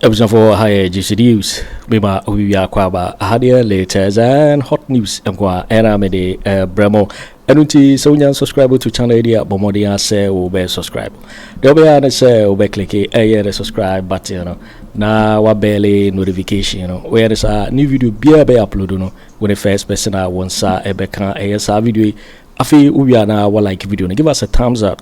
Episode for higher GC News. Bima Uya Kwaba Hadia latest and hot news and Aramede Bremo. Enunti Sonya subscribe to channel idea Bomodia say be subscribe. They'll be on say be click a subscribe button na wabele notification where is a new video be upload when the first person I want sa ebeka a video afi uya na wa like video give us a thumbs up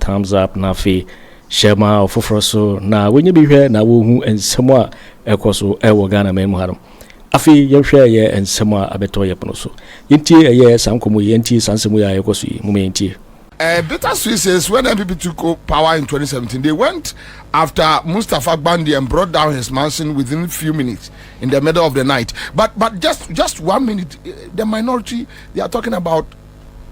na afi share ma Ofori so na when you be here na wo hu ensemo ekoso ewo Ghana memu harom afi yehwe ye ensemo abeto ye pono so yenti ye sankomo yenti sansemo ya ekoso yi mu yenti bitter sweet says when MPP took power in 2017 they went after Mustafa Bandi and brought down his mansion within a few minutes in the middle of the night but just 1 minute the minority they are talking about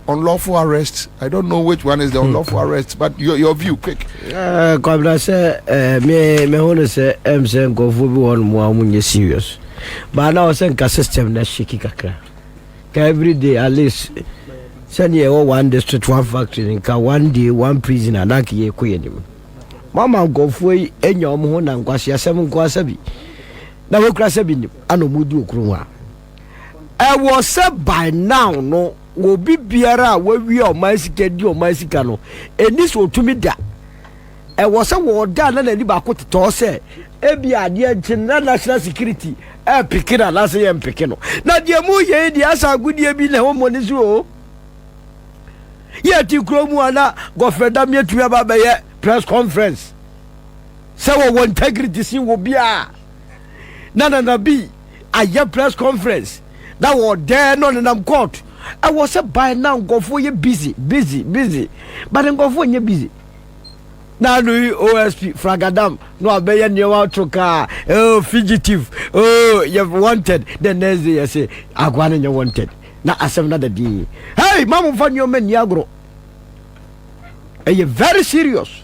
unlawful arrest. I don't know which one is the unlawful arrest, but your view, quick. Kwabena say me wanna say say go for one more munye serious. But now say ka system na shaky kakra. Ka every day at least send you one district one factory in ka one day one prisoner na ki ekwe nim. Mama go for enyom ho na nkwase asem nkwase bi. Na we kura se bi nim ano mudi okru ha. I was said by now no wo bibiara we o maisika di o maisika no eni so tumi da e wo se wo da na ni ba ko to se e bi ade nche na national security e pikira na se ye mpike no na de mu ye di asa gudie bi na ho mo ni so ye ti kromu ana gofreda mi atu ba ba ye press conference se wo integrity si wo bia na bi aye press conference that was there no na court. I was a by now go for you busy. But then go for you busy. Now no OSP Fragadam, no abaya near troka, oh fugitive, oh you've wanted, then next day I say, Agwan you wanted. Now I say another day. Hey, Mama fan your men Yagro. Are you very serious?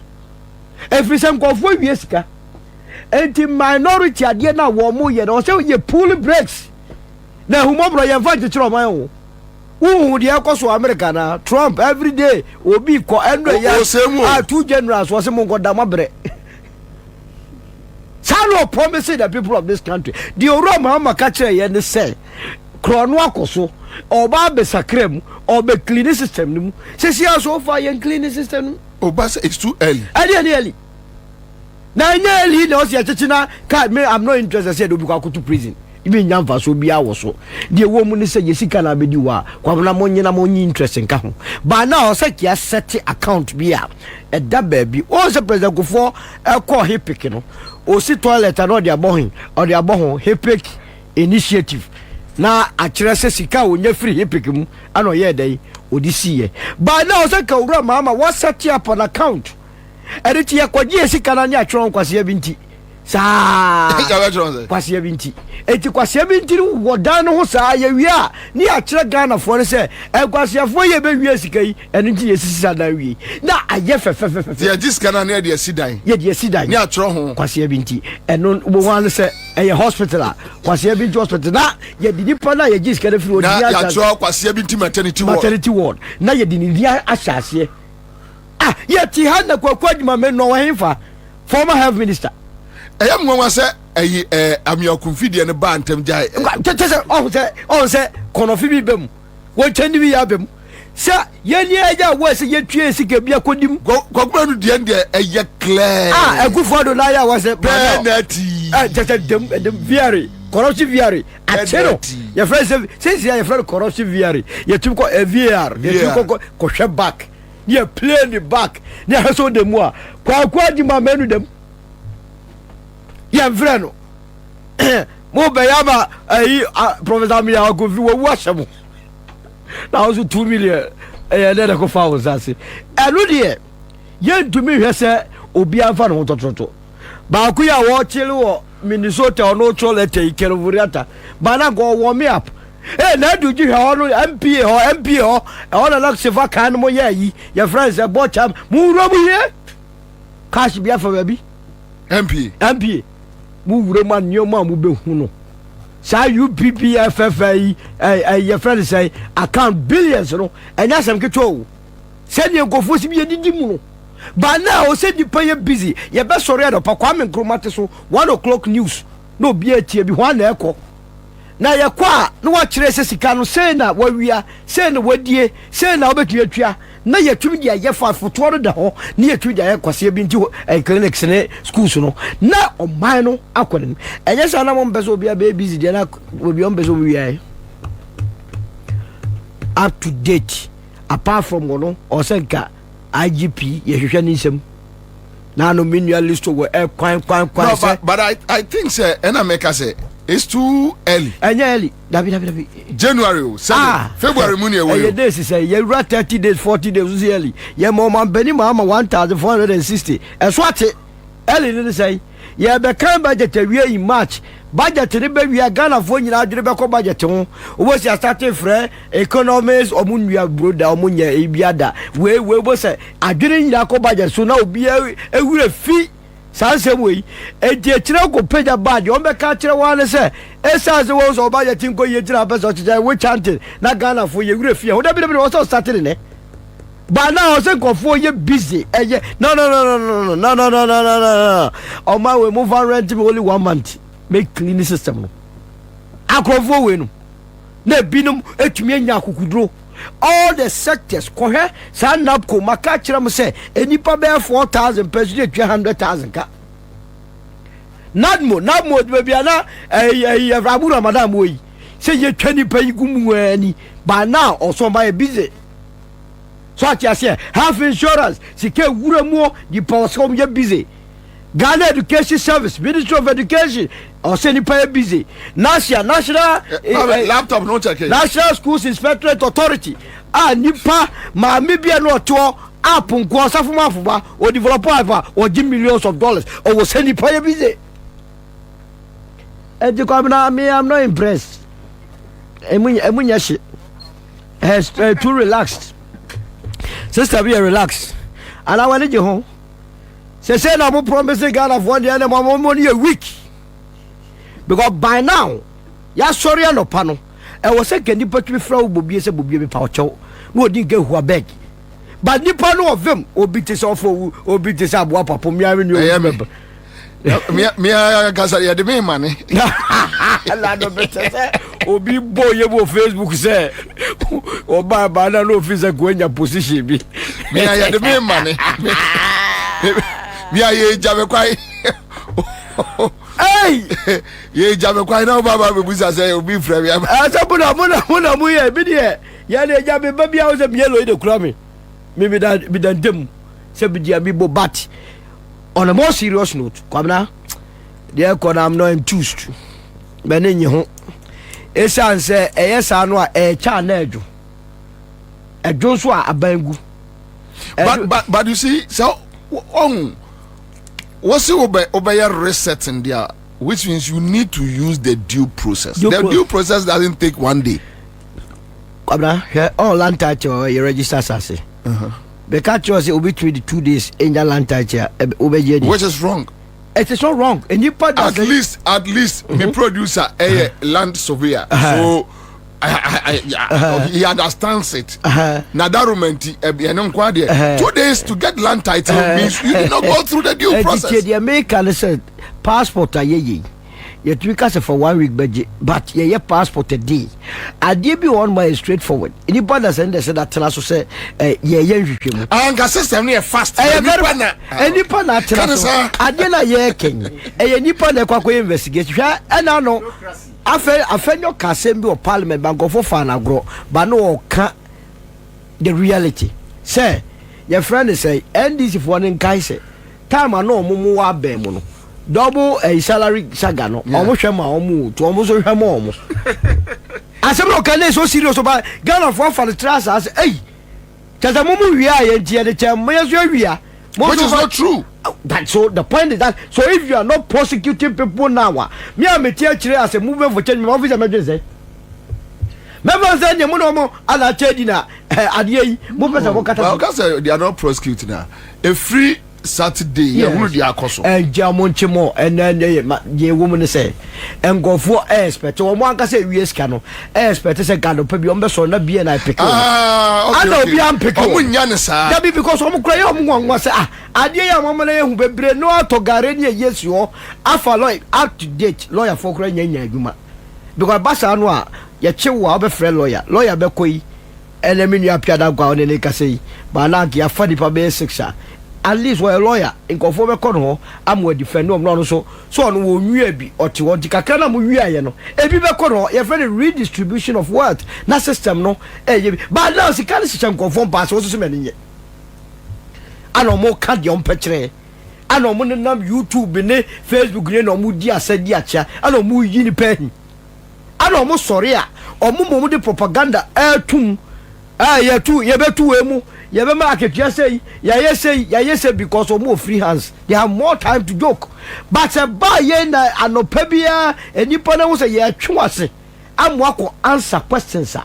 Every time go for yeska. And the minority idea now warm yet also you pull brakes. Now whomever you invite to my own. Who the Akoso America na Trump every day will be ko endo ya two generals was among Godamabre. Sano promising the people of this country. The Oro Mahama catcher yen say Kronwakoso or Babe Sacrem or be cleaning system. Says he so far yen cleaning system. Obasa it's too early. Early. Now early knows ya china card me I'm not interested said Obuka to prison. Even Gyamfi so bia wo so de woman say yesika na bedi wa kwabena monyina monyi interest nka ho ba na o say kia set account bia e da ba bi o say president Akufo e call hepik no o si toilet na o de aboho hepik initiative na akire se sika onya free hepik mu ana ye dai odi siye ba na o say ka ura mama what set up an account e de tie kwaje sika na nya atwon kwase binti sa kwase binti eti kwase binti wo dan ho sa ye wi a ni a kire Ghana fo ne se e kwase fo ye be wi sika yi eni ti yesisi na wi na aye fe ye jiska na ne de sidan ye de sidan ni a kire ho kwase binti eno wo wan se e ye hospital a kwase binti hospital na ye di nipa na ye jiska na firi odi ya ya kire kwase binti maternity ward na ye di ni dia ahyase ye ti ha na Kweku Annan no wa hemfa former health minister ayam nwa se ayi amiakumfidie ne ba antem jai tese on se konofi bi bem wo twani bi ya bem sa yeni aja wo se yetue sika bia kodim kokura no die de eye clear Akufo Addo na ya wo se penalty tese dem viare corruption viare atero your friend say your friend corruption viare you tum ko VAR you tum ko hwe back you play the back you so dem a Kwaku Annan dem ya freno mo be ya ba professor mi ya go fi wo asem na also 2 million na ko fa wo sase elu de ye ntumi hwe se obi anfa no tototo ba ku ya wo chile wo Minnesota ono cholete Ofori Atta ba na go warm me up na du ji ha ono MP ho ona lak se va kan mo ye yi ya friends e bocham mu ro mu ye cash bia fa ba bi MP mu wure man nyoma mu be hu no sa UPPFFI your friend say account billions no enya sam keto se ne nkofo si bi didi mu no ba na o se di pay busy ye be sorry do pa Kwame Nkrumah so 1 o'clock news no be a tie bi ho na ekọ na ye kwa na wa kire se sika no sei na wa wia sei na wadie sei na obetua tua na ye tumi dia ye fa foto no da ho na ye tumi dia ye kwase bi nti clinics ne schools no na o man no akọne enye sa na mo mbeso obi a be busy dia na obi on beso wia up to date apart from no o senka IGP ye hwehwe ni nsem na no manual list wo kwan no, but I think say America say it's too early. Early. Dabi. January, February money away. Your days say you run 30 days, 40 days early. Your mom Benny Mahama 1,460. And what early didn't say. Yeah, the current budget we in March. Budget to the baby Ghana for you now the budget on. Was your starting free economists or Munya brother or Munya Ibiada. We was I didn't yako budget so now be a fee. Sanse we e die kire ko page bad o be ka kire wan se e sanse wo so ba ya tin ko ye kire abeso kire we chanting na Ghana fo ye wure fie o da bi wo so starting ne ba na o se ko fo ye busy e ye no o ma we move on rent me only 1 month make cleaning system no akrofo we no na binum etumi anya akukudro all the sectors kohe sa NAPO maka kire mo se enipa be 4,000 pesos de 200,000 ka NAPO be bia na rabura madam we se ye 20 pay gumu ani ba now also buy busy so atiase half insurance sike wuramu di posom ye busy Ghana Education Service, Ministry of Education, or send pay busy. National laptop no check. National Schools Inspectorate Authority. Nipa ma mebia no to app nko asafuma afuba or developer or give millions of dollars or was send pay busy. And you come now me I'm not impressed. Emunya shit. Has too relaxed. Sister be relaxed. And I want you home. Say na mo promise Ghana for the end of money a week because by now ya sorry no pano e was say can nipa twi fra obobi se bobi be pa ocho no odi ge hu abeg but nipa no of them obi te so for obi te sa boa papa mi ari ni o me gasa ya de me mane la do better say obi boye bo Facebook say o ba na no officer go nya position bi me ya de me mane me aye jabe kwai hey ye jabe kwai na baba be busa say obi frame ya asabuna muna mu ye bi de ya le jabe ba bia o se mielo e de kura me bi dan dem se bi dia bi bo bat on a more serious note Kwabena there ko na am no enthused be ne nyi ho esan se eyesa no a e cha na ejo so a abangu but you see so what's your reset in there, which means you need to use the due process. Due process doesn't take 1 day. Kwabena all land touch or you register sase. Because you say obi 2 days in your land touch which is wrong. It is not wrong. And you put at least me producer a land surveyor. So he understands it. Now that romantic 2 days to get land title means you did not go through the due process. The American said passport ye you tweak for 1 week budget, but ye passport a day. I did be on my straightforward. Anybody said that tell us to say and system near fast. Any partner I didn't ye king. Any partner Kwaku investigate and I know Afenyo Kasembi or Parliament Bank of Fana grow, but no can the reality. Say your friend say NDC for one in Kaise. Time I know Mumu Bemono. Double a salary sagano, almost a mamu to almost a mom. I said, no, can so serious about Ghana for the trust as hey. Tazamumu we are and the term we are. Which is not true. But so the point is that so if you are not prosecuting people now, me am a teacher as a movement for change office emergency. Members then you know ala chedina adie movement of they are not prosecuting now. A free Saturday ye hunu di akoso jamonchemo ye woman say and go for expect o mo anka say wies ka no expect say gado pa bi o mbeso na bi na pick okay ana obi am pick o nya ne sa that be because o mo kra ye o mo nwa say ade ya mo na ye hu bebre no atogare ne yes yo afa lawyer up to date lawyer for kra nya adwuma because basa no a ye chewa obe frɛ lawyer be koi enemy apia da gwa ne ka say ba na ya fa di pa be 6 at least we're a lawyer in conform econo am we defend no so on wo nwia bi oti wo dikakra na mo nwia ye no ebi be kono ye friend redistribution of wealth na system no but now si kan system conform pass wo so me nye ano mo ka de on pekere ano mo nam YouTube ne Facebook ne no mo di asadi acha ano mo yi ni pen ano mo sori a o mo de propaganda etum ye tu ye betu emu ye be market you say say because of more free hands they have more time to joke but ba ye na anopa bia enipa na wo say ye twase amwako answer questions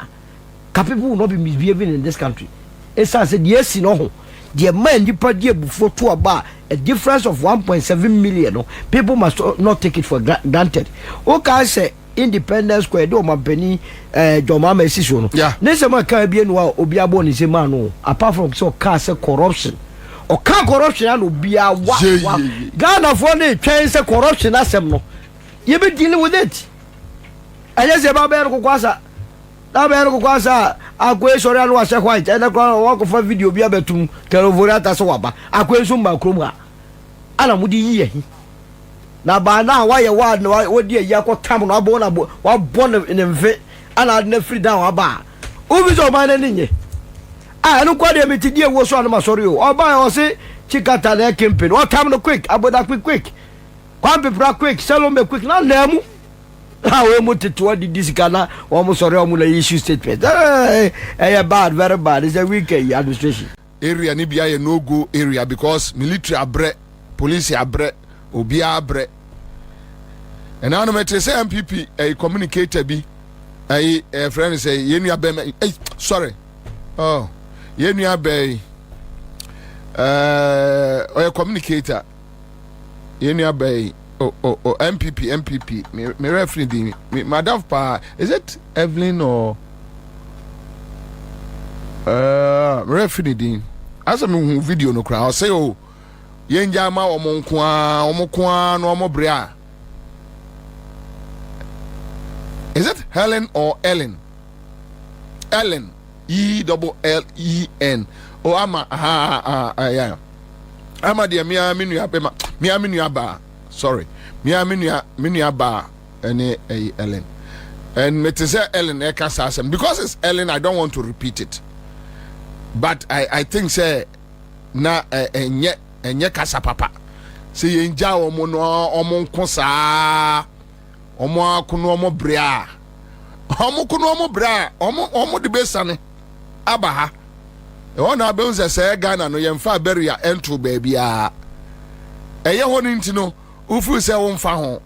people will not be misbehaving in this country it says yes no ho the man nipa die before to about a difference of 1.7 million no people must not take it for granted okay say Independence Square do mapeni Joma Mesiso no nese ma ka bia no obi abo ni se ma no apart from so ka say corruption o ka corruption and obi a wa Ghana for na twen say corruption asem no you be dealing with it anya se ba be ko kwasa da be ko kwasa akwe sori anu ase white and ko for video bia betum Ofori Atta so waba akwe so ma krom ha ana mudi yiye na ba na wa ye wa na wo die ya ko tam no abo na wa born in mve ana na free down aba obi so man na nye anu kwa de metidi e wo so anu masori o oba o se chikata na campaign o tam no quick aboda quick kwa pepra quick selo me quick na lemu ha we mo teto di disikana o mo sori o mo la issue statement bad very bad is a weak administration area ni bia ye no go area because military abre police abre obi abre and now me say MPP a communicator bi a friend say yenu abe sorry oh yenu abe a communicator yenu abe oh MPP me referee di madam pa is it Evelyn or referee di asa me video no kra say oh yenja ma omo no omo brea is it Helen or Ellen ELLEN o ama yeah ama de mia minu aba sorry mia minu aba ene Ellen and me say Ellen e ka sasem because it's Ellen I don't want to repeat it but I think say na enye kasa papa se yenja omo no omo nko saa omo akuno omo brea omo de besane abaha e wona be unse se Ghana no yemfa beria entro baabia eye honi ntino ufu se wo mfa ho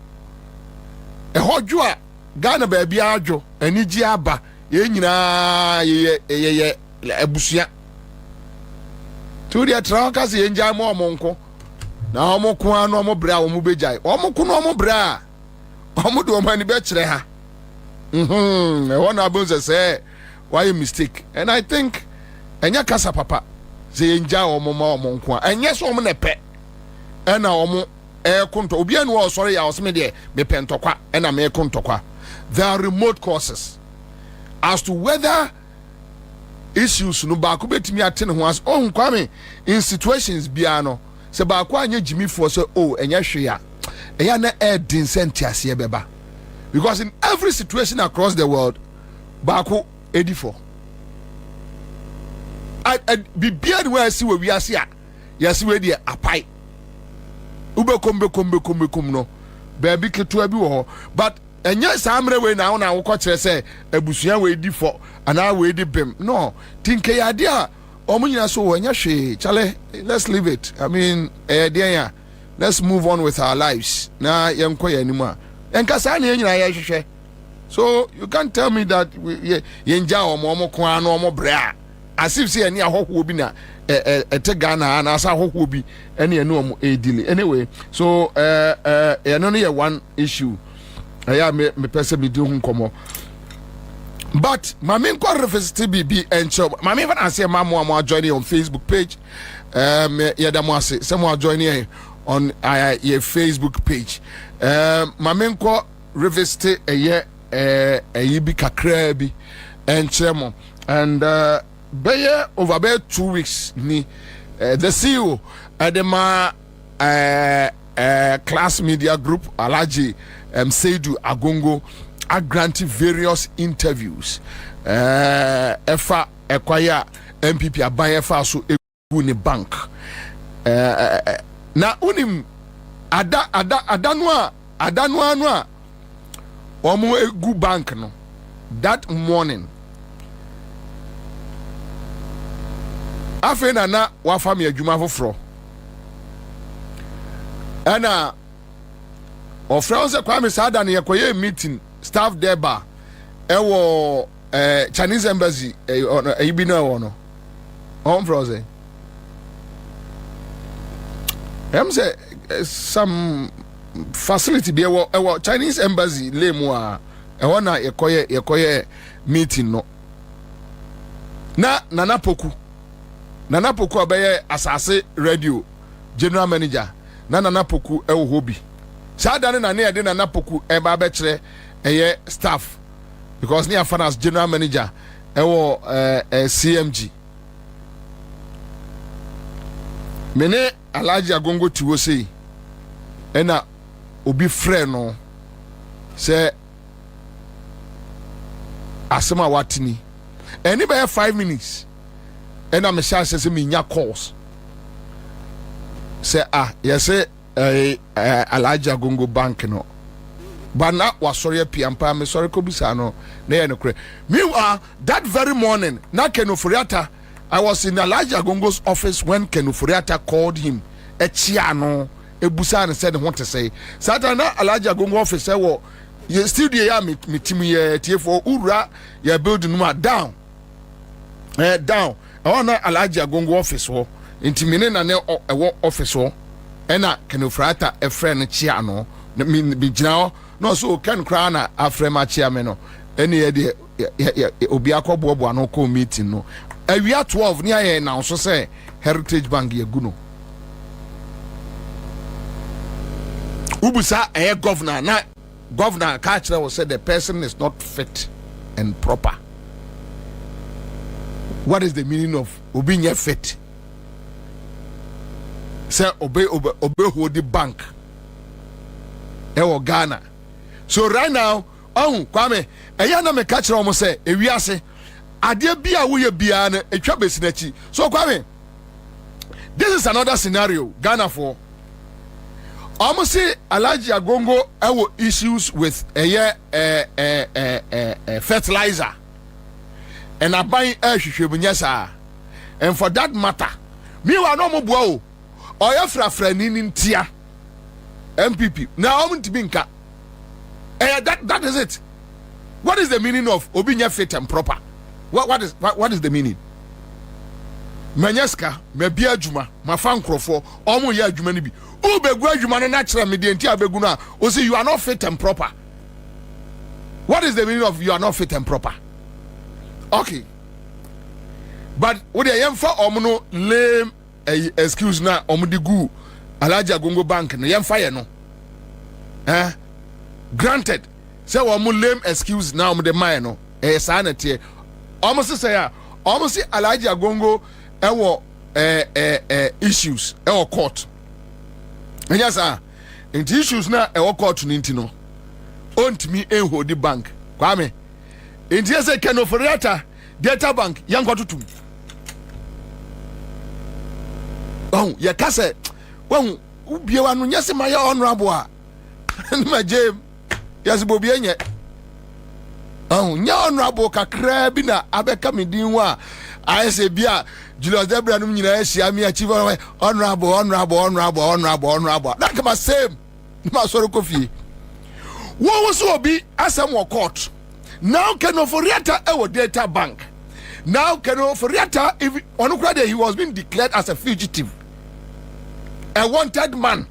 e hodwo a Ghana baabia adwo anigi aba ye nyina ye abusua tudia tranka se yenja mo omonko na omoko anu omo bra omo bejai omoko no omo bra omo do mani be kire ha e wona abunze say why mistake and I think enya kasa papa se yenja omo ma omonko enya so omo ne pe ena omo konto obi anu o sori ya osme de me pentokwa ena me kontokwa there are remote causes as to whether issues no ba ko betimi atene ho as oh kwame in situations bia no se ba ko anya jimi fo so oh enya hwe ya na din sentiase ye beba because in every situation across the world ba ko edifo bibia de we asi we wiase a yasi we de apai ubekom no ba bi keto abi wo ho but enya samre we na wona wo ko kire se abusua we di fo ana we di bem no tinke ya dia omunyina so wo enya hwe chale let's leave it I mean dia let's move on with our lives na yenko yanima enka sa na yenyina ya hwehwe so you can't tell me that yenja omo ko anu omo bra as if say any ahoho bi na te Ghana and as a whole be any no deal anyway. So only one issue. I me person me do come. But my main reference to be and so my main I say mama joining on Facebook page. Someone joining on your Facebook page. My main reference to a yibi kakra bi and chemo and over about 2 weeks ni the CEO at the class media group Alaji Seidu Agongo are granting various interviews efa ekwaya MPP aban efa so egu ni bank na unim adanwa anu a omo egu bank no that morning afena na wa fam adwuma foforo ana ofranse kwame sada na yekoye meeting staff there ba ewo Chinese embassy ibi na wo no on froze say some facility be ewo Chinese embassy lemu a ewo na yekoye meeting no na nanapoku abeye asase radio general manager na nanapoku ewo hobi sada na na de nanapoku eba be kire eye staff because near finance general manager ewo CMG mene Alhaji Agongo tiwo sei ena obi frɛ no sɛ asema watini eni be 5 minutes ena me sha sɛ me nya calls sɛ yɛsɛ Alhaji Agongo bank no bana wasɔre piampa me sɔre ko bisa no na yɛ no kure meanwhile that very morning na Ofori Atta I was in Alhaji Agongo's office when Ofori Atta called him echia no ebusa and said what to say Satana Alhaji Agongo office wo you still dey ya me team ye tie for ura ya building no down down I want Alhaji Agongo office wo intimine na ewo office wo ena Ofori Atta e friend chia no me gina no so kan kra na afrema chia me no ene ye de obi akɔboaboa no ko meeting no awia 12 ni aye na so say Heritage Bank ye gu no ubusa governor na governor Kachira was said the person is not fit and proper. What is the meaning of being fit? Say obey hold the bank Ghana. So right now Kwame na me Kachira almost say ewiase ade bia wo ye bia na etwa besinachi. So Kwame, this is another scenario Ghana for almost say Alhaji Agongo issues with fertilizer and I buy hwehwebunyasa and for that matter me wa no mo boa o oya frafra ni ntia MPP na omuntibinka that is it. What is the meaning of obinya fit and proper? What is the meaning? Manyaska me bia adwuma mafa nkrofo omo ye adwuma ni bi ubegu adwuma no na kire me de ntia begu no a o say you are not fit and proper. What is the meaning of you are not fit and proper? Okay, but what the yemfa omo no lame excuse na omo de gu Alhaji Agongo bank no yemfa ye no granted say omo lame excuse na omo de man no sa na tie omo say ya omo say Alhaji Agongo ewo issues ewo court enya sa enti issues na ewo court ni enti no ontimi hold the bank Kwame enti say Ofori Atta data bank yankotutum ye kase ubiewa no nyese ma ya honorable a ma jem yase bobi enye nya honorable kakra bi na abeka medin wa ayese bia Julius Debra no nyina ehia me achieve honorable that come same ma soro kofi wo so obi asem wo court now Ofori Atta e wo data bank Now Ofori Atta, if on Friday he was being declared as a fugitive, a wanted man.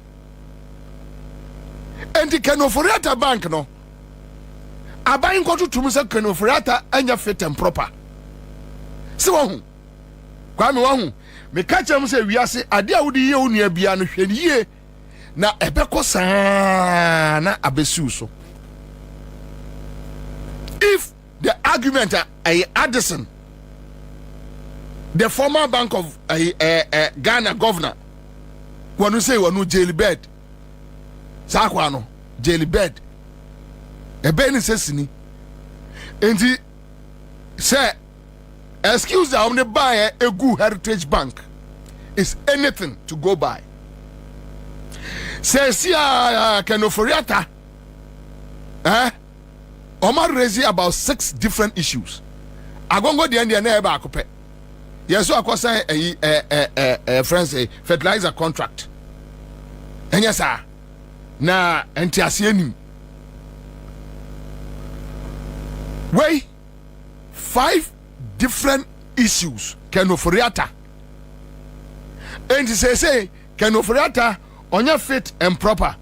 And the Ofori Atta bank no. Abayin kotu tumisa Ofori Atta anya fit and proper. Se wahu. Kwa me wahu. Me catch am say wiase ade a wodi ye onua bia no hwɛ yie na ebekɔ saa na abesu so. If the argument Addison, the former Bank of Ghana governor, when you say wanu jail bed, sakwano jail bed, a ben sesini, and he say, excuse the only buyer a good heritage bank is anything to go by. Say, see, Ofori Atta, Omar raised about 6 different issues. I go the end near back. Yes, so I was saying a friends a fertilizer contract. And yes, sir. Na entiasieni. Wait, 5 different issues Ofori Atta. And he say Ofori Atta on your fit and proper.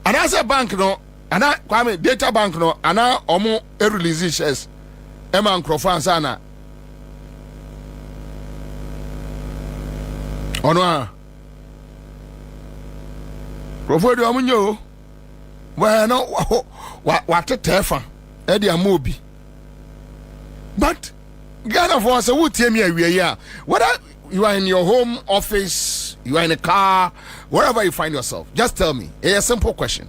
And as a bank no. Ana kwame data bank no ana omo release shares ema nkrofo sana ono a krofo de omo nyo wa no wa tetefa e de amobi but Ghana for say wutie me awie ya whether you are in your home office, you are in a car, wherever you find yourself, just tell me a simple question.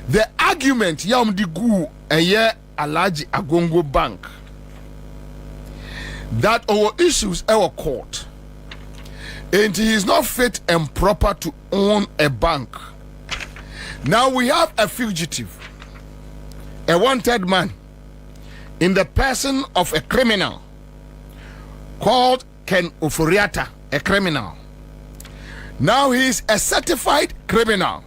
The argument yam di gu eye Alhaji Agongo Bank that our issues our court and he is not fit and proper to own a bank. Now we have a fugitive, a wanted man in the person of a criminal called Ofori Atta, a criminal. Now he is a certified criminal.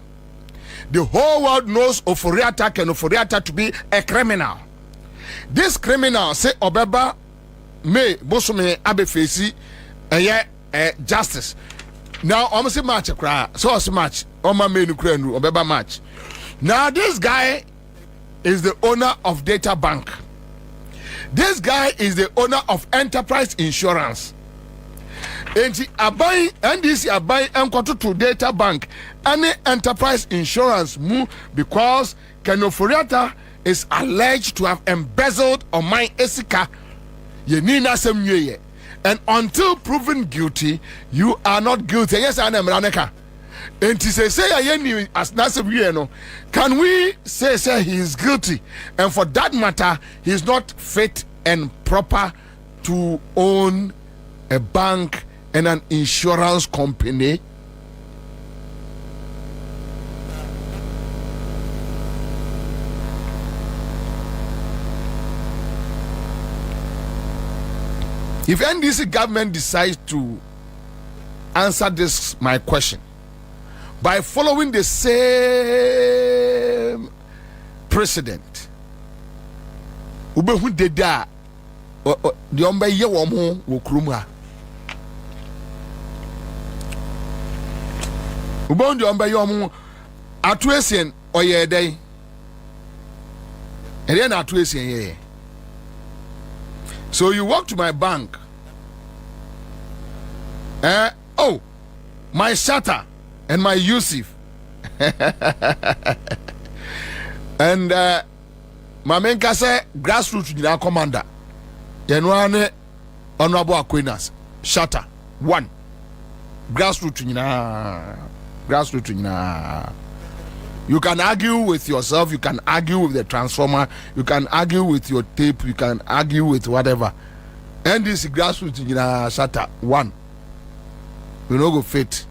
The whole world knows Ofori Atta to be a criminal. This criminal say Obeba may Bosume Abefesi justice. Now almost match so as match Oma me nukrenu Obeba match. Now this guy is the owner of Data Bank. This guy is the owner of Enterprise Insurance. And he abai NDC abai enkoto to Data Bank any Enterprise Insurance mu because Ofori Atta is alleged to have embezzled on my esika yenina semye, and until proven guilty you are not guilty. Yes, I am Raneka. And to say ayeni as nasemye no, can we say he is guilty, and for that matter he is not fit and proper to own a bank and an insurance company? If NDC government decides to answer this my question by following the same precedent, ubehu deda the ombe ye womo wo kruma ubon the ombe ye womo atuesien oye den ere na atuesien ye. So you walk to my bank, oh, my shutter and my Yusuf and my main say grassroots commander Yenwane Honorable Aquinas shutter 1 grassroots. You can argue with yourself, you can argue with the transformer, you can argue with your tape, you can argue with whatever. And this grassroots shutter 1 we no go fit.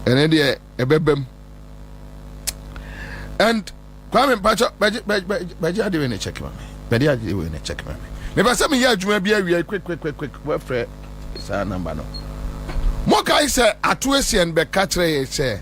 And then the ebebem and Kwame Pacho Baji dey we check me. Baji dey we check me. Never say me here adwuma bia wi quick we frɛ sa number no. Mo kai say atuesien be ka kire say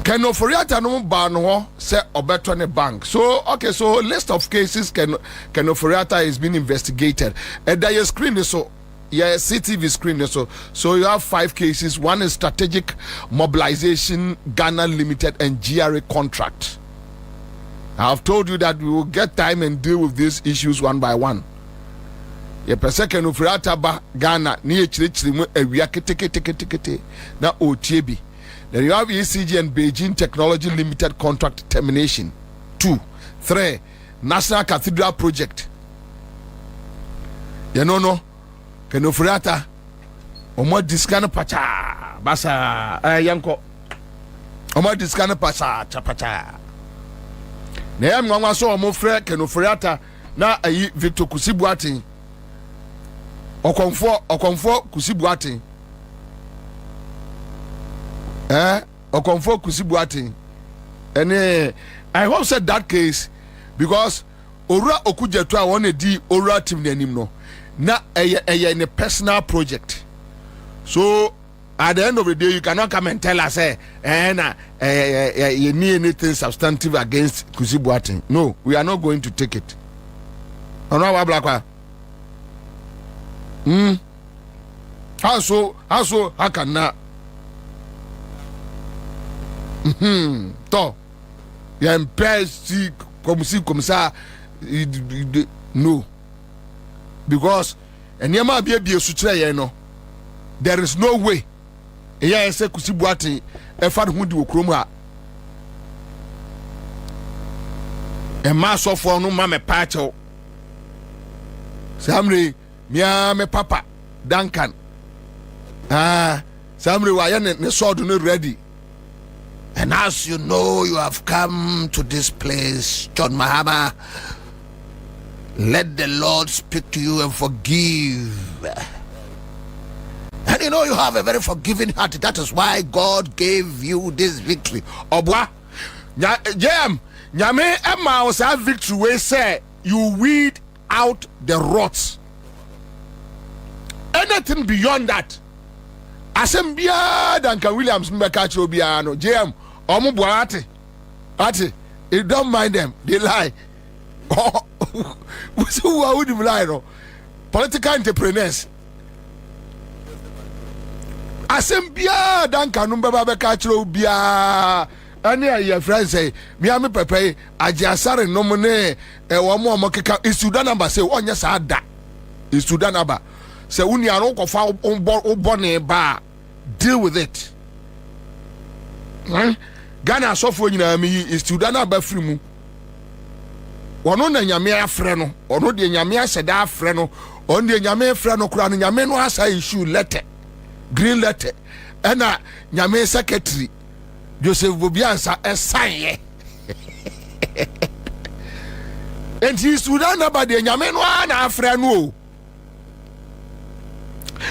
Can Ofori Atta no ban ho say obeto ne bank. So okay, so list of cases can Ofori Atta is being investigated. And there is screen so yeah, CTV screen so you have 5 cases. One is strategic mobilization, Ghana Limited and GRA contract. I have told you that we will get time and deal with these issues one by one. Ye pese Ken Ofori Atta ba Ghana ni echirichiri mu awia ketekete na otiebi. Then you have ECG and Beijing Technology Limited contract termination. 2, 3, National Cathedral Project. You know, Ken Ofori Atta omo diskana pacha basa yanko omo diskana pacha chapacha. Na yam nwa so omo frɛ Ken Ofori Atta na ayi Victor Kusibuatin okonfo Kusibuatin Okonfo Kusibuatin. And I hope said that case because Ora Okujetua wanna di Ora team nanim no. Na in a personal project. So at the end of the day you cannot come and tell us you need anything substantive against Kusibuatin. No, we are not going to take it. How can na to ya mpesi comme ça no, because enyama bia sutre ye no, there is no way eya say Kusibuatin e fa ho di okrom ha e ma so for no ma me pacho Sammy mia me papa Duncan Sammy wa ya ne sword no ready. And as you know, you have come to this place, John Mahama. Let the Lord speak to you and forgive. And you know you have a very forgiving heart. That is why God gave you this victory. Obwa, Jam, Nyame Emma was a victory where say you weed out the rots. Anything beyond that. Asembia Duncan Williams Mbekacho Biano, JM, Omo Boate, Ati, you don't mind them, they lie. Oh, who would lie? No? Political entrepreneurs. Asembia Duncan Mbekacho Bia, any your friends say, Miami Pepe, Ajasare nomone, Wamo Mokeka, is Sudan number say, oh, yes, I da. Is Sudan number. Say, Uni are not of bonnet bar. Deal with it. Ghana suffer in me is to dana bafrimu. One on the Yamea freno, or no the Yamea said that freno, on the Yamea freno crown, Yameno has a issue letter, green letter, and a Yamea secretary, Joseph Bobiansa, a sign. And he's to dana by the Yameno and a freno.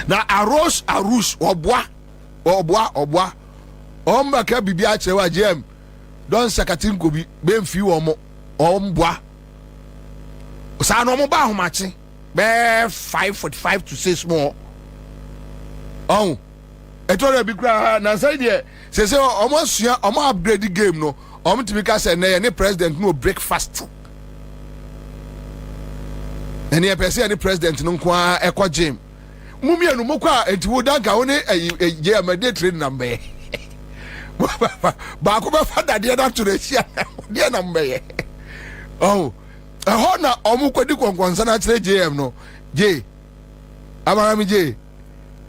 Now, Arush, or bois, Ombaka bibia chewa jem. Don sakatin ko bi ben fi omo omboa. Sa no mo ba homache. Be 5:45 to 6 more. Oh. Eto bi kra na say de say omo sua omo upgrade game no. Omo tibika say na ye president no breakfast. Eni e pese any president no kwa ekwa gym. Mumia no mokwa enti wo danka wo ne ye amade train number. Ba ko ba fada de na to the sia de number. Oh. Ehona omo kwadi konkonsa na kire JM no. J. Amara mi J.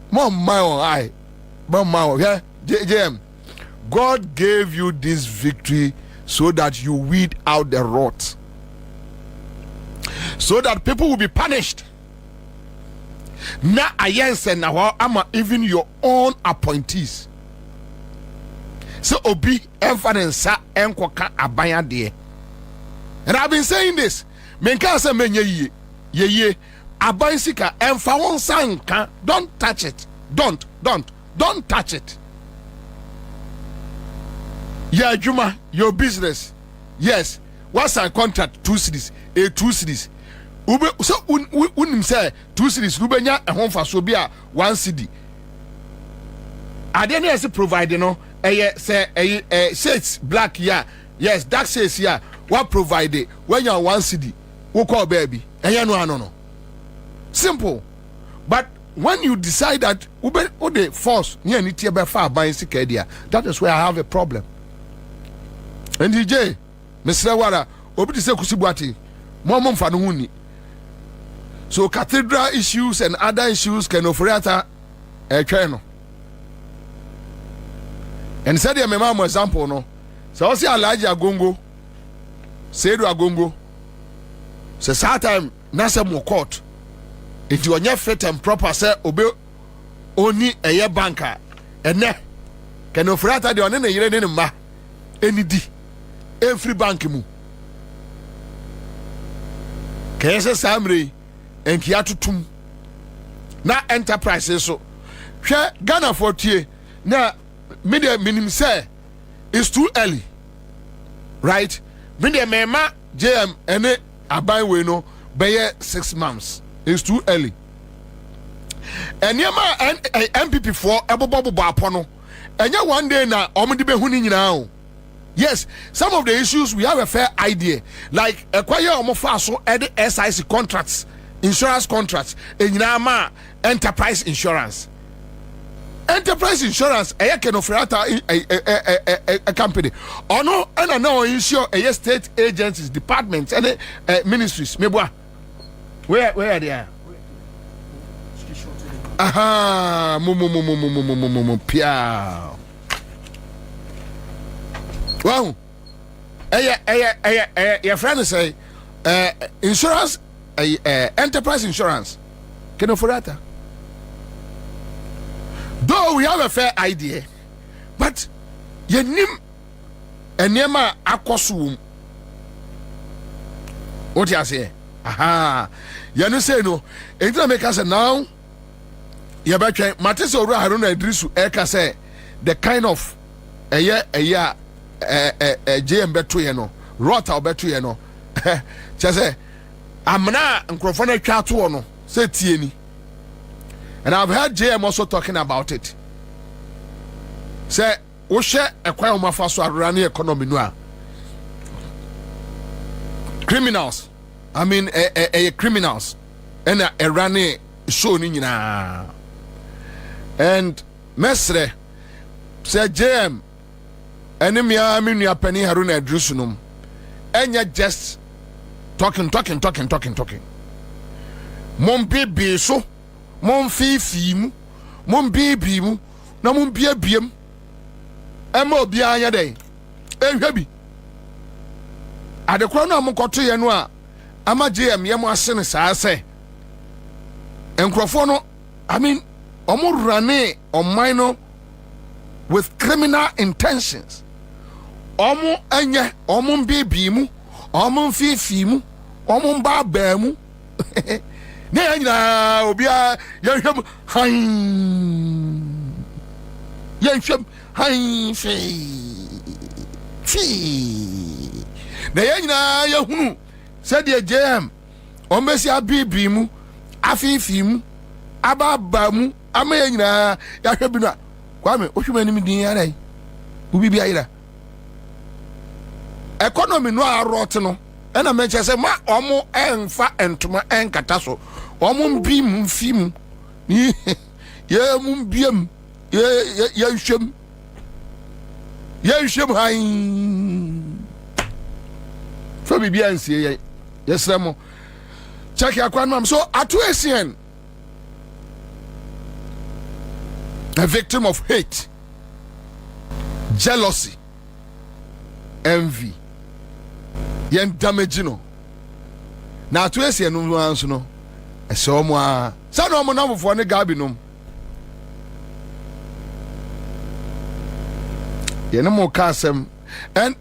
Mom my own eye. Mom my own, yeah? JM. God gave you this victory so that you weed out the rot. So that people will be punished. Na ayense na ho ama even your own appointees. So obi emfanensa enkoka abanya de. And I've been saying this. Menka se menye ye abansika emfa wonsa nka. Don't touch it. Don't touch it. Yeah, Juma, your business. Yes. What's our contract? 2 cities. 2 cities. Ube so unim say 2 cities ubenya ehon fa so bia 1 city. Ade na ese provide no say shades black here. Yes, dark shades here. What provide it when you are one CD? Who call baby? No. Simple. But when you decide that the force near Nitiaba far by Sikadia, that is where I have a problem. And DJ, Mr. Wara, Obi se Kusibwati, Momon Fanuhuni. So cathedral issues and other issues can Ofori Atta a channel. And said my mom example no. So I see Elijah Agongo, Sedu Agongo. So that time Nasa mo court. If you are not fit and proper, say obey only a year banker. And ne can Ofori Atta the one year in ma any d every bank mu. Kese Sammy and Kiatutum na enterprises so. Share Ghana for tie na media minimum say it's too early, right? Media mema JM ene aban we no be 6 months. It's too early. And yama MPP for ebobobo apono. Enya one day na omudi be hu ni nyina. Yes, some of the issues we have a fair idea, like acquire omofa so ed SIC contracts, insurance contracts, enyina enterprise insurance. Enterprise insurance, a can offer a company. Or no, and I know insure a state agencies, departments, and ministries. Mebwa, where are they? Aha, pia. Wow, your friend say, insurance, enterprise insurance, can offer that. Though we have a fair idea, but ye nim enema akosum. What you say? Aha, you know say no. Enti make us now. You better Matisse Ora Haruna Idrisu Eka say the kind of a year JM betu ye no, Rota betu ye no. Say amna nkrofone twa to no say tieni. And I've heard JM also talking about it. Say, we share a quite mafaso running economy noir. Criminals. I mean, criminals. And a running show nina. And Mesre said JM, enemy mean your penny haruna drusunum. And you're just talking. Mom be so. Mon fifi mu, mon baby mu, na mon biem. Emo bia anya dey. Ehwe adekwa no amokoto ye no a ama JM ye mo ase ne saa se. Enkrofo no, I mean, omo rane oman no with criminal intentions. Omo anya, omo baby mu, omo fifi mu, omo ba mu. Ne nyina obia yenhwem han fi ne nyina yehunu said the JM ombesi abibi mu afifi mu ababa mu ama nyina yahwe bi no kwame ohwema nim din ara ubi bia ira economy no arot no ena menche se ma omo enfa entoma enkata so omo bi mu fim ye mu biem ye hwem han so bibia nsie ye yesremo check yakwan mam so Ato Forson, a victim of hate, jealousy, envy, yen damage no na Ato Forson no anso no eso mo a sa no mo na fofo ne gabby no yen mo kasem and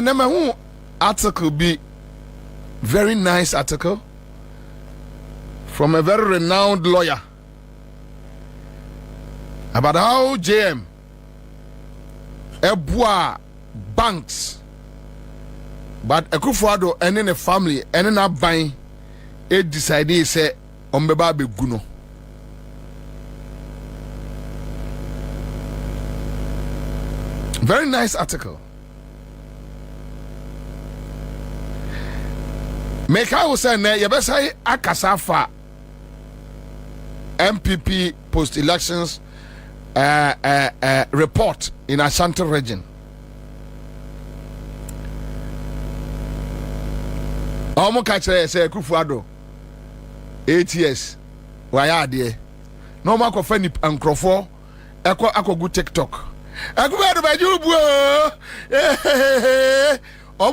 na hu article be very nice article from a very renowned lawyer about how JM ebua banks but Akufo Addo and in a family and in a buying it decided say ombeba begu no Very nice article. Make I was saying, you better say Akasafa MPP post-elections report in Asante region. Omo catch say Akufo Addo 8 years. Why are they? No more coffee and crofo. Eko good TikTok. Akufo Addo bajubu.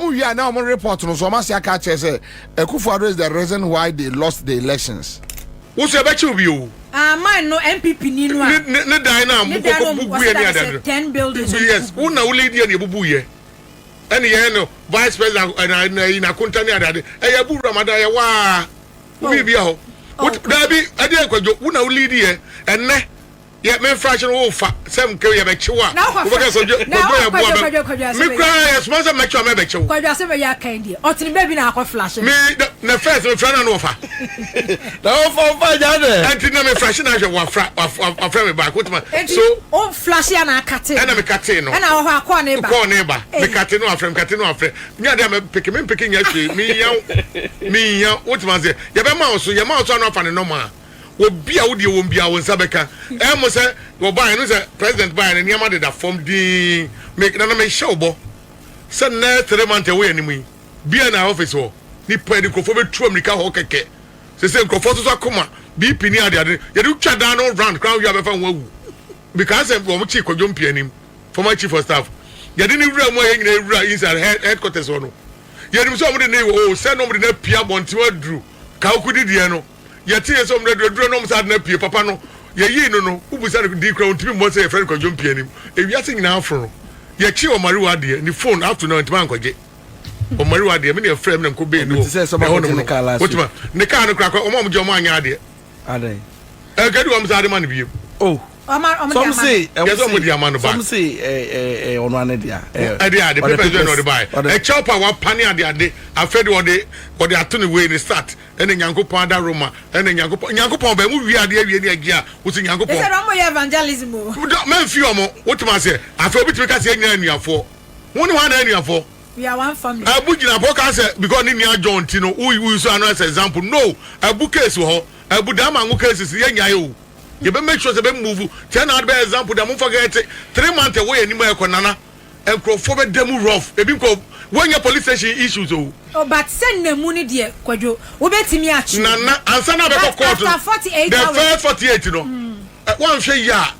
We are now on report no so much catch say Akufo Addo is the reason why they lost the elections. What's your bet you? Mine no MPP ni no. Ne dina bubu ye ni adado. 10 buildings. Yes, who na lady ni bubu ye. Any ye no vice president in a country adado. Eh bu Ramadan ye wa. Ubi bia ho. That be ade akwajo who na lady ye enne ye me fraction wo fa sem ke ye be chiwa. Wo be so jo me cry sponsor me chiwa me be chiwa. Kwajo se be ya kan die. Otini baby na akwa flash. Me na first me fra na no fa. Na fa jade. Anti na me fraction na je wa fra me back. What man? So o flash ya na akate. Na me kate no. Na wo akwa na eba. Ko na eba. Me kate no afrem kate no afrem. Me ade me picking ya hwe. Me yan what man say? Ye be ma so ye ma so no fa ne normal. Obi a wodi wo mbia wo nsabeka mo se wo ban no se president ban ne niam de da form din make na me showbo se na 3 months away animu bia na office wo ni pa di krofo betu amerika ho keke se krofo so akoma bp ni ade ye do twa down no round crown you abefa wo awu because wo mo chi Kojo Kyeremanteng former chief of staff ye di ni wura mo ye nyina wura inside headquarters wo no ye di so mo de ne o se no mo de na pia bonti wadru ka okudi die no yeti so mre dro no msa na pie papa no ye yi no ubusa di kra ontimi mo say friend Kojo Kyeremanteng ewiase nyina afro ye chi o mari wade ni phone after no ntima ankoje o mari wade me na frame na nko be no otima ne ka no kra ko o mo je o mo anya ade ade gadu o msa ade man bi oh some say some say ono ane dia ade people no dey buy e chopper wa pani ade afedi wo dey ato ne way ni start ene nyankopon da Roma ene nyankopon ba mu wi ade awie ni agia wo si nyankopon e say no mo evangelism o man fi omo what ma say afi obi timi ka say nyina anuafo woni wa na anuafo we are one family abu gina bo ka say because ni nia John Tino we so another example no abu case ho abu da ma ngu cases ye nyaye o you be make sure say be move ten out be example da mo forget 3 months away animo ekonana enkrofo be dem rough ebi ko when your police station issues o but send na mu ni de Kwajo wo betimi achi na ansa na be court after 48 the hours first 48 no one hwe ya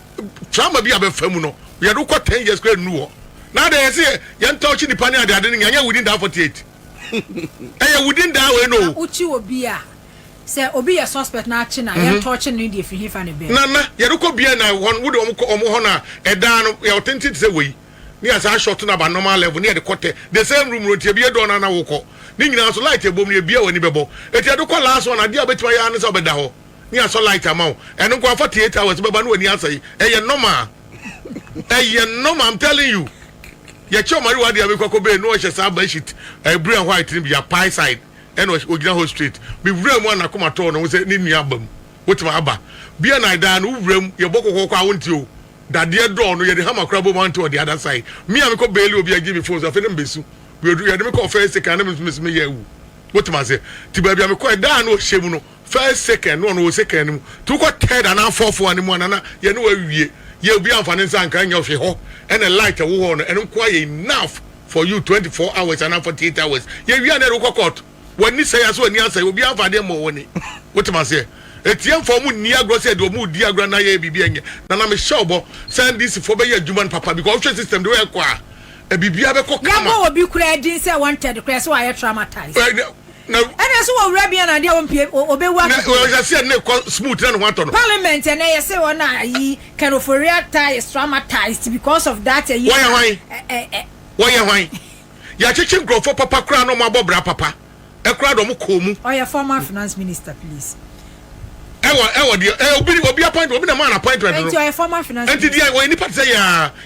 trauma bi abefamu no we do ko 10 years kra nu na dey say ye touch ni pani ade ni nya within that 48 within that way no uchi obi a say obi ye suspect na achi na ye touch ni de fi hifa ne be na ye do ko bia na won wo de omo ho na eda no ye authentic say we ni asa short na ba normal level ni e de kote the same room rotie bia do na wo ko ni nyina so light ebom ni bia wani bebo eti do ko last one ade abetima ya ne so beda ho ni aso light amount eno ko 48 hours beba no wani asai normal normal I'm telling you ye choma ri wade abekoko be no hye sa ba shit blue and white ni bia pie side eno ogina ho street bi wura mu na koma to no se ni nua bam wotima aba bia na da no wura mu ye bokoko kwa wonti o dade do no ye de hama krabo man to the other side me am ko beli obi agi me phone so afedem besu we do ye de me ko first second na me ye wu wotima se ti ba bia me ko da no hyemu no first second no second mu tu ko third and fourth one mu na ye no wawie ye obi amfane nsa nkan nya hwe ho and a light wo ho no eno kwa ye enough for you 24 hours and 48 hours ye wi na ro court wani say aso ani asay obi amfade mo woni wotima se etiem for mu ni agro say do mu di agro na ye bibi enye na me shobo send this for be ye adwuma papa because option system do we kwa e bibia be ko kama na obi kura din say wanted kura so I traumatized na and so we rabia na dia ompie obewa na we just say na smooth na no to no parliament and you say one yi can Ofori Atta is traumatized because of that why ya chichi grofo papa kura no mo abobra papa e kura do mo komu your former finance minister please obi appoint obi na man appointment no your former finance and dia we ni party say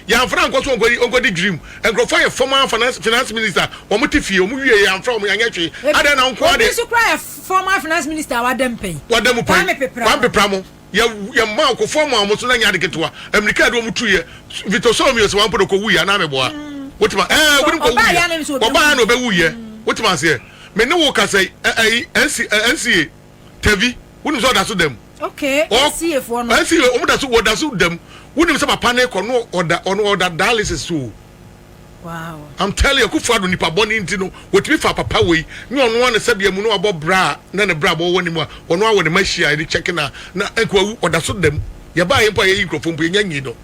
ya franco so ngodi dream and go for former finance minister o mo tifie o mo wie ya from ya nyatwe ada na nko ade so cry former finance minister wadam pen wan pepra mo ya ma ko form am so na nya de ketwa America do mu tuye Victor Somio so wan podo ko wuya na me boa wotima woni ko wuya oba na obe wuye wotima se me ne wo ka say NCA TV woni so da so dem okay NCA for no NCA o mu da so wo da so dem woni se papa ne ko no order dialysis so. Wow. I'm telling you, Akufo Addo nipa boni ntino, wotimi fa papa we, ni ono wan se bia mu no abo bra, na ne bra bo woni mu, ono awo ne machia ni check na enko odaso dem. Ye ba ye mpo ye microphone bu nya nyi no.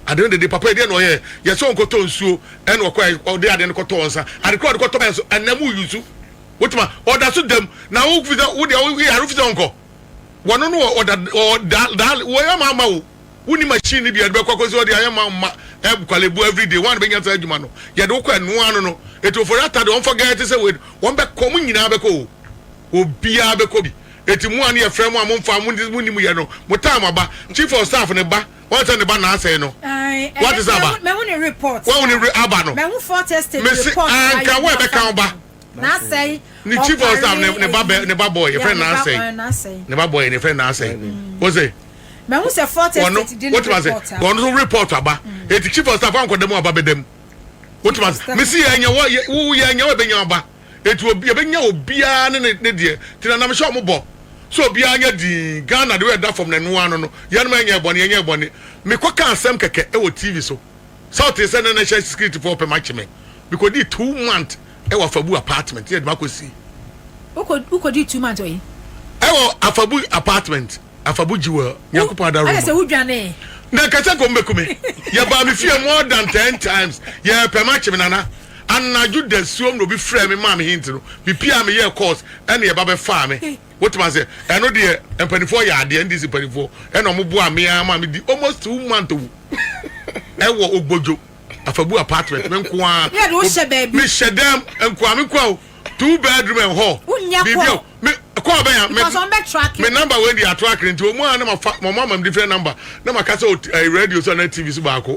Ade no de papa de no ye so nkoto nsuo, e no kwa ode ade no koto onsa. Ade ko koto ba so anamu yusu. Wotima odaso dem, na wo fi wo de wo ya rufi onko. Wono no oda wo ya mama wo. Wuni machine bi ade be kwakozi ode ya mama kwalebu every day one be nyata adwuma no ye de ko anu anu no eto Ofori Atta don't forget say we won be kom nyina be ko obia be ko bi eti mu anu ye frem am mfa mu ni mu ye no mu time aba chief of staff ne ba won say ne ba na asay no what is about me woni report won woni aba no me won for test report anka we be kan ba na say ni chief of staff ne ba boy your friend na asay ne ba boy ne friend na asay what say me who say 40 didn't report. What was report aba? It chief of staff anko dem aba bedem. What was me see anya wo ye anya we benya aba. It will be benya obia ne de. Tina na me sure mo bo. So obia anya di Ghana de we da from ne no ano no. Ye no anya bone. Me kwa kan asem keke e wo TV so. South is na national security for pe match me. Because the 2 months e wa Afabu apartment. Ye de makosi. Uko di 2 months oyi. E wo Afabu apartment. Afabu jiwa Akufo Addo I say udwane na kasa ko mbekume ya ba me fie more than 10 times ya permatch me nana anaju da suom no bi frɛ me ma me hint no bi pia me ye course ene ye ba be fa me what man say eno de empanifo ya ade ndisi empanifo eno mo bo ame ama me di almost 2 months e wo ogbojo Afabu apartment me nko a ya do hye baby me hye dem nko a me nko 2 bedroom and hall bibio me ko aban me number when they are tracking to mo na my mama different number na makasa radio so na TV so baako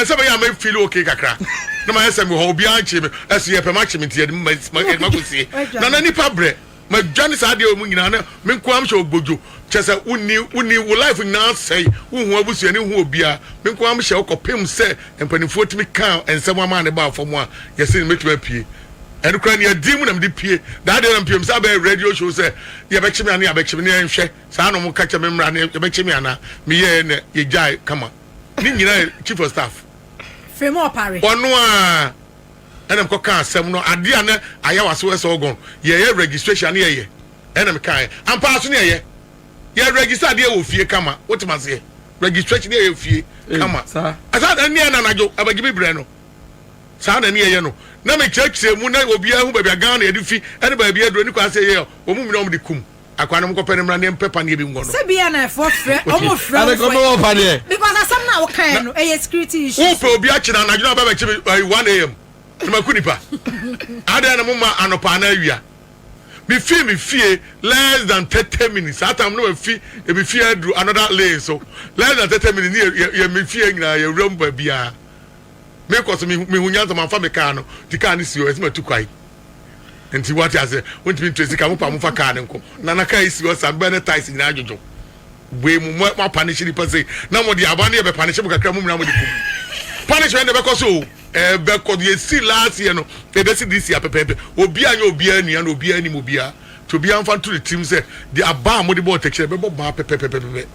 so be ya me feel okay kakra na ma yesa me ho obi anche me eso ye permatch me tie ma ko sie na nipa bre ma dwane sa de mu nyina na me nko am hye ogbojo chese uni wo life na say wo hu abusu ani hu obia me nko am hye okopem se empanifo timi kan ensem ama ne ba afom a yesi metuma pie and Ukraine dim them the pie that day them say radio show say ye be chimi ana ye be chimi ne nhwe sa no mo ka che memra ne ye be chimi ana me ye ne ye jai kama ni nyina chief of staff fremo opare ono a enam ko kan asem no ade ana aya waso we so gon ye registration ye enam kan ampa so ne ye register de wo fie kama wotima se registration ye fie kama asa da ni ana najo abagibi bre no sa na ni ye no na me church mu na obia hu babia Ghana edifi ene babia dro ni kwa se ye o mu mi no de kum akwa na mko pene mra ne pepa ne bi ngono se bia na for frɛ omo frɛ ade ko mo pa de because asam na wo kan no e security issue wo pe obia china na juna baba chi 1 am ma kunipa ade na mo ma anopa na awia me fie less than 30 minutes atam no fi e be fie do another lane so less than 30 minutes ye me fie nyina ye wram babia me ko so me hunyanza manfa me car no ti car ni si o esima tukwai enti what ya say won't be trace ka mo pa mo fa car nko na na kai si o sa be na ties ni ajojo we mu ma punish ni pa say na mo di aba na ye be punish mo kakra mo mu na mo di kum punish when be ko so be ko ye si last year no e be si this year pepe obi anya obi anu na obi ani mo bia to be am to the team say the aba mo di ball take be ba pepe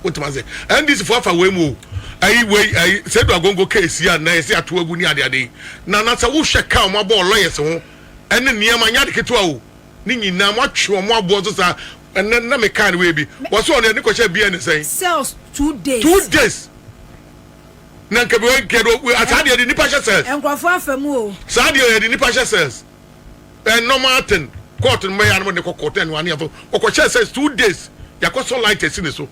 what man say and this for afa we mu ayi say do agongo case ya na say ato agu ni ade na na say wo hwe ka mo ball lawyers ho ene niam anya de keto o ni nyina mo atwe mo abo so sa na me kan we bi wo so ne ko che bia ne say cells 2 days na nka be kedo asade de nipa che cells enkrofo afamu o asade de nipa che cells normal thing court me ya no ne court en wane afo ko che cells 2 days yakoso light esine so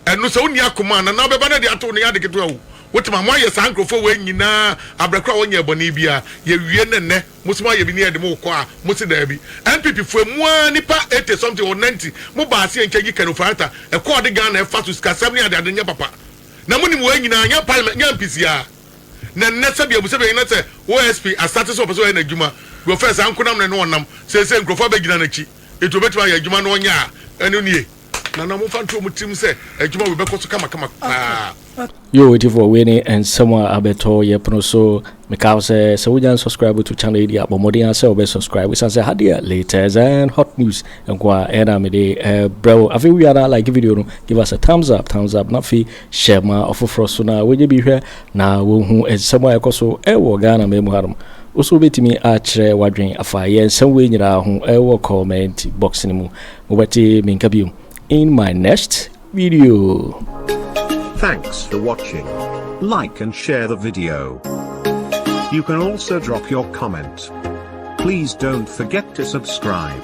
enu so ni akoma na be ba na de ato ne ya de keto o wotima mo ye sankrofo we nyina abrakra wonye ebone bia ye wie ne musima ye bi ne de mo ko a musi da bi MPP fo mu nipa 80 something or 90 mo ba ase enkeji Ofori Atta e ko de Ghana e fa to ska 7 ade nya papa na mo ni mo nyina nya parliament nya MPC a na nessa bia busa be na se OSP asate so person na adwuma go first ankonam ne no onam se nkrofo ba gina na chi eto betima ya adwuma no nya enu nie na na mo fa nto mo tim se adwuma we be ko so kama you waiting for winning and someone abeto yepono so make say so we subscribe to channel area bomodi answer or subscribe we say hadia latest and hot news and kwa era me de bro I feel we are like video no give us a thumbs up na fi share ma ofofro so na we be hwe na wo hu someone ekoso wo Ghana me mu harum also betimi otchere wadwen afa ye nsem we nyira ho wo comment box ni mu obeti minka biom in my next video. Thanks for watching. Like and share the video. You can also drop your comment. Please don't forget to subscribe.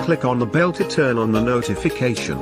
Click on the bell to turn on the notification.